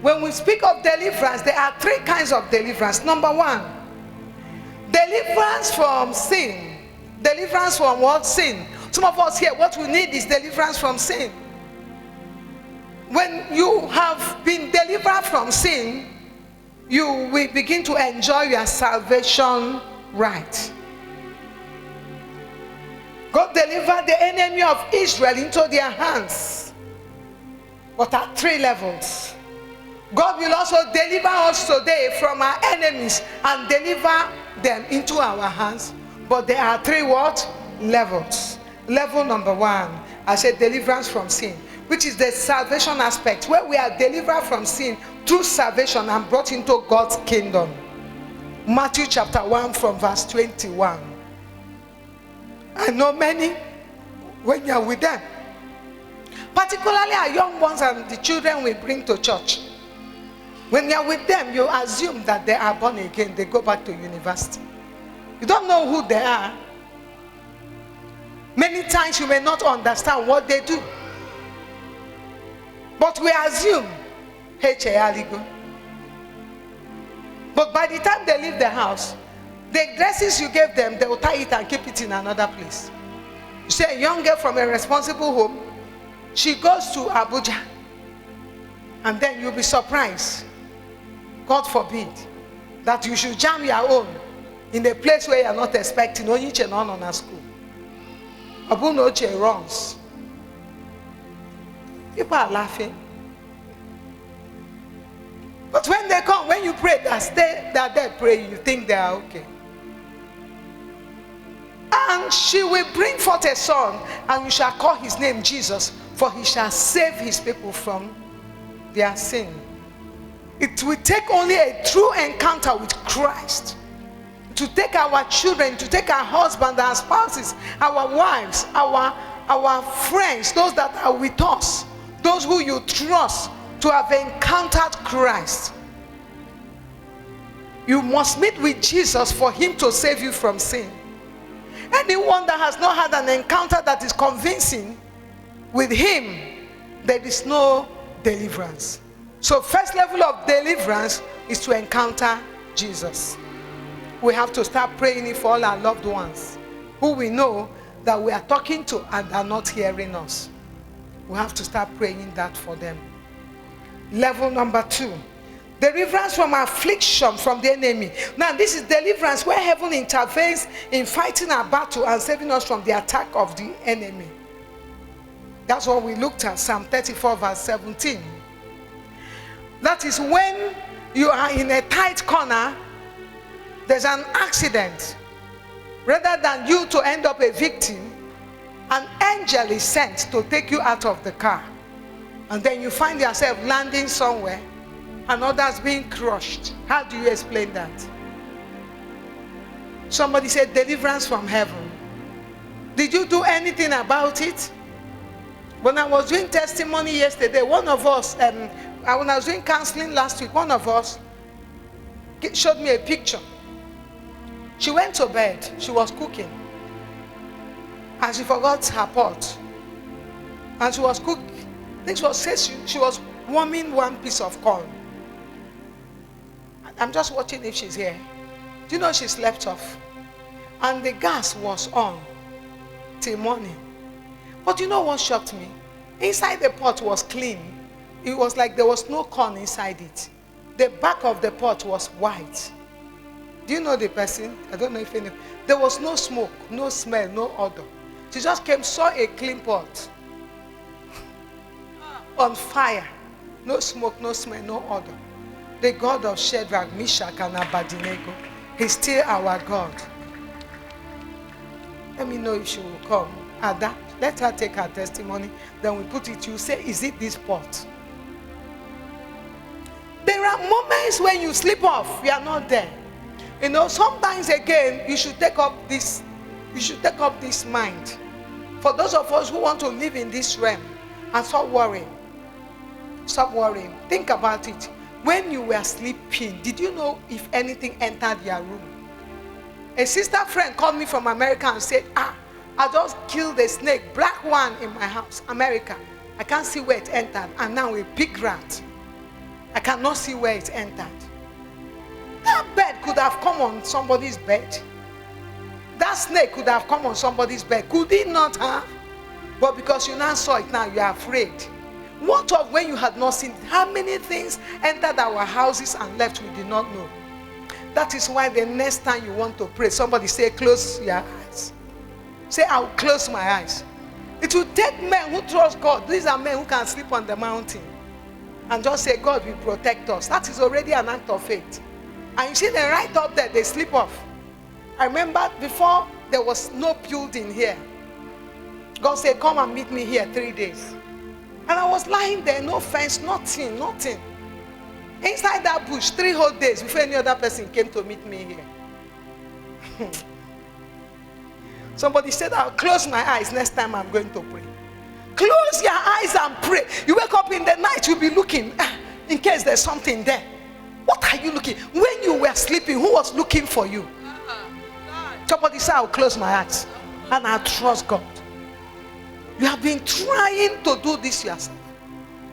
When we speak of deliverance, there are three kinds of deliverance. Number one, deliverance from sin. Deliverance from what? Sin. Some of us here, what we need is deliverance from sin. When you have been delivered from sin, you will begin to enjoy your salvation right. God delivered the enemy of Israel into their hands, but at three levels. God will also deliver us today from our enemies and deliver them into our hands. But there are three what? Levels. Level number one, I said deliverance from sin, which is the salvation aspect, where we are delivered from sin through salvation and brought into God's kingdom. Matthew chapter 1 from verse 21. I know many, when you are with them, particularly our young ones and the children we bring to church, when you are with them, you assume that they are born again. They go back to university. You don't know who they are. Many times you may not understand what they do. But we assume, but by the time they leave the house, the dresses you gave them, they will tie it and keep it in another place. You say a young girl from a responsible home, she goes to Abuja, and then you'll be surprised, God forbid, that you should jam your own in a place where you're not expecting. Only on a school. Abunoche runs. People are laughing. But when they come, when you pray, that they pray, you think they are okay. And she will bring forth a son, and you shall call his name Jesus, for he shall save his people from their sin. It will take only a true encounter with Christ to take our children, to take our husbands, our spouses, our wives, our friends, those that are with us, those who you trust, to have encountered Christ. You must meet with Jesus for him to save you from sin. Anyone that has not had an encounter that is convincing with him, there is no deliverance. So first level of deliverance is to encounter Jesus. We have to start praying it for all our loved ones who we know that we are talking to and are not hearing us. We have to start praying that for them. Level number two, deliverance from affliction from the enemy. Now this is deliverance where heaven intervenes in fighting our battle and saving us from the attack of the enemy. That's what we looked at, Psalm 34 verse 17. That is when you are in a tight corner, there's an accident. Rather than you to end up a victim, an angel is sent to take you out of the car. And then you find yourself landing somewhere and others being crushed. How do you explain that? Somebody said deliverance from heaven. Did you do anything about it? When I was doing testimony yesterday, one of us, when I was doing counseling last week, one of us showed me a picture. She went to bed, she was cooking, and she forgot her pot. And she was cooking. I think she was warming one piece of corn. I'm just watching if she's here. Do you know she slept off? And the gas was on till morning. But you know what shocked me? Inside the pot was clean. It was like there was no corn inside it. The back of the pot was white. Do you know the person? I don't know if you know. There was no smoke, no smell, no odor. She just came, saw a clean pot on fire. No smoke, no smell, no odor. The God of Shadrach, Meshach, and Abednego, he's still our God. Let me know if she will come. Ada, let her take her testimony. Then we put it, you say, is it this pot? There are moments when you sleep off, you are not there. You know, sometimes again, you should take up this mind. For those of us who want to live in this realm and stop worrying. Stop worrying. Think about it. When you were sleeping, did you know if anything entered your room? A sister friend called me from America and said, I just killed a snake, black one in my house, America. I can't see where it entered. And now a big rat. I cannot see where it entered. That bird could have come on somebody's bed. That snake could have come on somebody's bed. Could it not have? But because you now saw it now, you are afraid. What of when you had not seen it? How many things entered our houses and left we did not know? That is why the next time you want to pray, somebody say, close your eyes. Say, I'll close my eyes. It will take men who trust God. These are men who can sleep on the mountain and just say, God will protect us. That is already an act of faith. And you see them right up there, they sleep off. I remember before there was no building here. God said, come and meet me here 3 days. And I was lying there, no fence, nothing. Inside that bush, 3 whole days before any other person came to meet me here. Somebody said, I'll close my eyes next time I'm going to pray. Close your eyes and pray. You wake up in the night, you'll be looking in case there's something there. What are you looking? When you were sleeping, who was looking for you? Somebody said, I'll close my eyes and I'll trust God. You have been trying to do this yourself.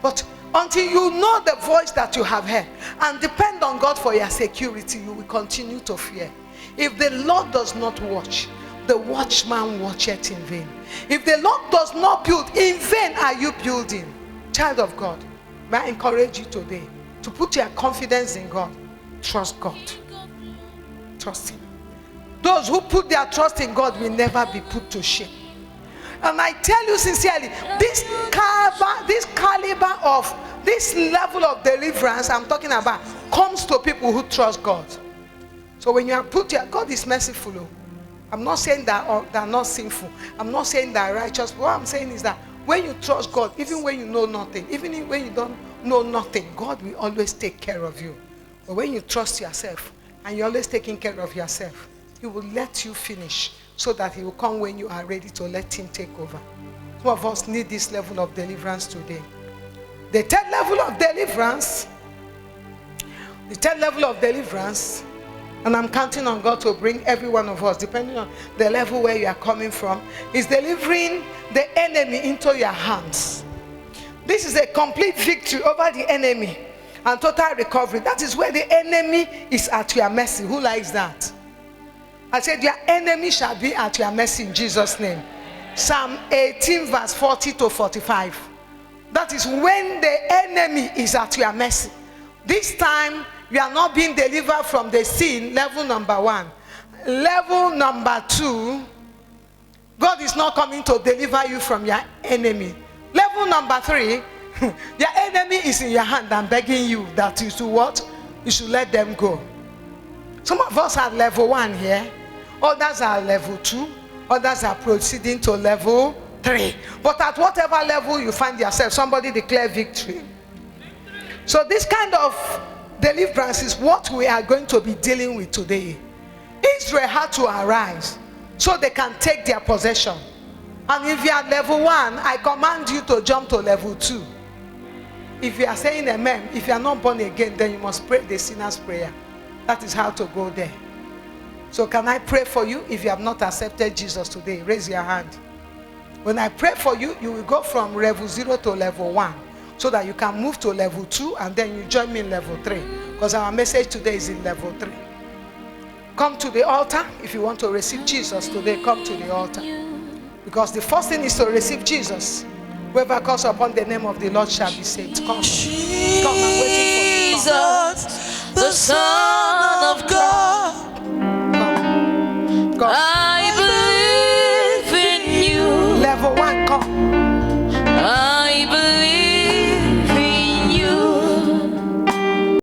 But until you know the voice that you have heard and depend on God for your security, you will continue to fear. If the Lord does not watch, the watchman watcheth in vain. If the Lord does not build, in vain are you building. Child of God, may I encourage you today to put your confidence in God. Trust God. Trust Him. Those who put their trust in God will never be put to shame. And I tell you sincerely, this caliber of this level of deliverance I'm talking about comes to people who trust God. So when you are put your, God is merciful. I'm not saying that they're not sinful. I'm not saying they're righteous. What I'm saying is that when you trust God, even when you know nothing, even when you don't know nothing, God will always take care of you. But when you trust yourself and you're always taking care of yourself, He will let you finish so that He will come when you are ready to let Him take over. Some of us need this level of deliverance today. The third level of deliverance, and I'm counting on God to bring every one of us, depending on the level where you are coming from, is delivering the enemy into your hands. This is a complete victory over the enemy and total recovery. That is where the enemy is at your mercy. Who likes that? I said, your enemy shall be at your mercy in Jesus' name. Psalm 18 verse 40 to 45. That is when the enemy is at your mercy. This time, you are not being delivered from the sin, level number 1. Level number 2, God is not coming to deliver you from your enemy. Level number 3, your enemy is in your hand and begging you that you should what? You should let them go. Some of us are level 1 here. Others are level 2. Others are proceeding to level 3. But at whatever level you find yourself, somebody declare victory. So this kind of deliverance is what we are going to be dealing with today. Israel had to arise so they can take their possession. And if you are level 1, I command you to jump to level 2. If you are saying amen, if you are not born again, then you must pray the sinner's prayer. That is how to go there. So can I pray for you? If you have not accepted Jesus today, raise your hand. When I pray for you, you will go from level 0 to level 1. So that you can move to level 2 and then you join me in level 3. Because our message today is in level 3. Come to the altar. If you want to receive Jesus today, come to the altar. Because the first thing is to receive Jesus. Whoever calls upon the name of the Lord shall be saved. Come. Come, I'm waiting for you.